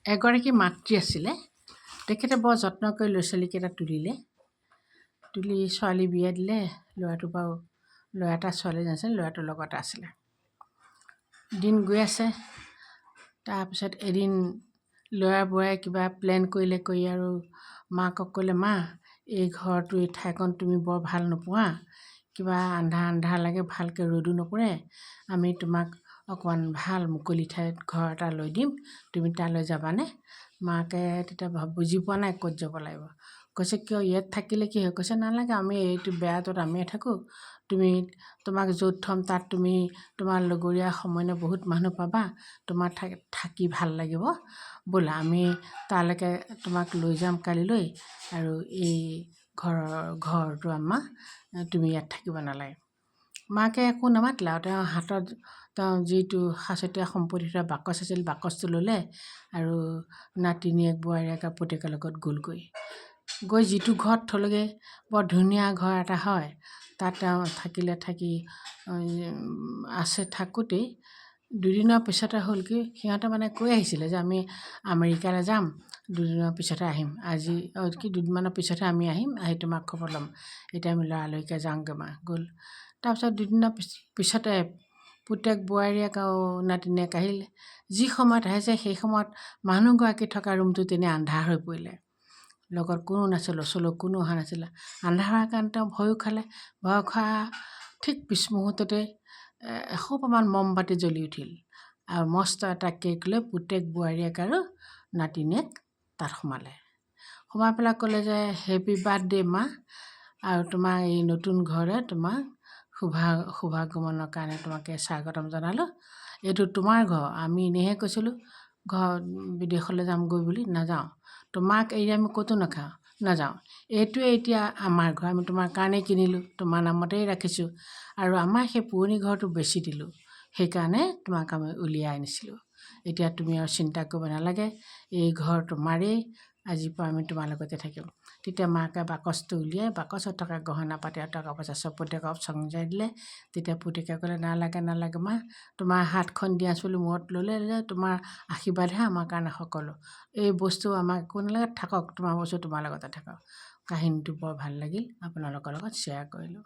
এগৰাকী মাতৃ আছিলে। তেখেতে বৰ যত্ন কৰি ল'ৰা ছোৱালীকেইটা তুলি ছোৱালী বিয়া দিলে। ল'ৰাটো বাৰু ল'ৰা এটা ছোৱালী নাছিলে, ল'ৰাটোৰ লগত আছিলে। দিন গৈ আছে। তাৰপিছত এদিন ল'ৰা বুঢ়াই কিবা প্লেন কৰি আৰু মাকক ক'লে, মা এই ঘৰটো এই ঠাইকণ তুমি বৰ ভাল নোপোৱা, কিবা আন্ধাৰ লাগে, ভালকৈ ৰ'দো নপৰে, আমি তোমাক অকণমান ভাল মুকলি ঠাইত ঘৰ এটা লৈ দিম, তুমি তালৈ যাবানে? মাকে তেতিয়া বুজি পোৱা নাই ক'ত যাব লাগিব। কৈছে, কিয় ইয়াত থাকিলে কি হয়? কৈছে, নালাগে, আমি এইটো বেয়াটোত আমিয়ে থাকোঁ, তোমাক য'ত থ'ম তাত তুমি তোমাৰ লগৰীয়া সমনীয়া বহুত মানুহ পাবা, তোমাৰ থাকি ভাল লাগিব, ব'লা আমি তালৈকে তোমাক লৈ যাম কালিলৈ, আৰু এই ঘৰটো আমাৰ, তুমি ইয়াত থাকিব নালাগে। মাকে একো নামাতিলে আৰু তেওঁ হাতত যিটো সাঁচতীয়া সম্পত্তি থকা বাকচ আছিল, বাকচটো ল'লে আৰু নাতিনীয়েক বোৱাৰীয়েক আৰু পুতেকৰ লগত গৈ যিটো ঘৰত থ'লেগৈ, বৰ ধুনীয়া ঘৰ এটা হয়, তাত তেওঁ থাকি থাকোঁতেই দুদিনৰ পিছতে হ'ল কি, সিহঁতে মানে কৈ আহিছিলে যে আমি আমেৰিকালৈ যাম, দুদিনৰ পিছতে আহিম, দুদিনমানৰ পিছতহে আমি আহিম, আহি তোমাক খবৰ ল'ম, এতিয়া আমি লৰালৰিকৈ যাওঁগৈ। মা গ'ল। তাৰপিছত দুদিনৰ পিছতে পুতেক বোৱাৰীয়েক আৰু নাতিনীয়েক আহিল। যি সময়ত আহিছে সেই সময়ত মানুহগৰাকী থকা ৰুমটো তেনে আন্ধাৰ হৈ পৰিলে। লগত কোনো নাছিল, ওচৰলৈ কোনো অহা নাছিলে। আন্ধাৰ হোৱাৰ কাৰণে তেওঁ ভয়ো খালে। ভয় খোৱা ঠিক পিছ মুহূৰ্ততে এসোপামান মমবাতি জ্বলি উঠিল আৰু মস্ত এটা কেক লৈ পুতেক বোৱাৰীয়েক আৰু নাতিনীয়েক তাত সোমাই পেলাই ক'লে যে, হেপী বাৰ্থডে মা, আৰু তোমাৰ এই নতুন ঘৰলৈ তোমাৰ শুভাগমনৰ কাৰণে তোমাকে স্বাগতম জনালোঁ। এইটো তোমাৰ ঘৰ, আমি এনেহে কৈছিলোঁ বিদেশলৈ যামগৈ বুলি, নাযাওঁ, তোমাক এৰি আমি ক'তো নাযাওঁ, এইটোৱে এতিয়া আমাৰ ঘৰ, আমি তোমাৰ কাৰণেই কিনিলোঁ, তোমাৰ নামতেই ৰাখিছোঁ, আৰু আমাৰ সেই পুৰণি ঘৰটো বেচি দিলোঁ, সেইকাৰণে তোমাক আমি উলিয়াই আনিছিলোঁ। এতিয়া তুমি আৰু চিন্তা কৰিব নালাগে, এই ঘৰ তোমাৰেই, আজিৰ পৰা আমি তোমাৰ লগতে থাকিম। তেতিয়া মাকে বাকচটো উলিয়াই বাকচত থকা গহনা পাতি আৰু টকা পইচা চব পুতেকক চমজাই দিলে। তেতিয়া পুতেকে ক'লে, নালাগে মা, তোমাৰ হাতখন দিয়াচোন বুলি মূৰত ল'লে যে, তোমাৰ আশীৰ্বাদহে আমাৰ কাৰণে সকলো, এই বস্তু আমাক একো নালাগে, থাকক, তোমাৰ বস্তু তোমাৰ লগতে থাকক। কাহিনীটো বৰ ভাল লাগিল, আপোনালোকৰ লগত শ্বেয়াৰ কৰিলোঁ।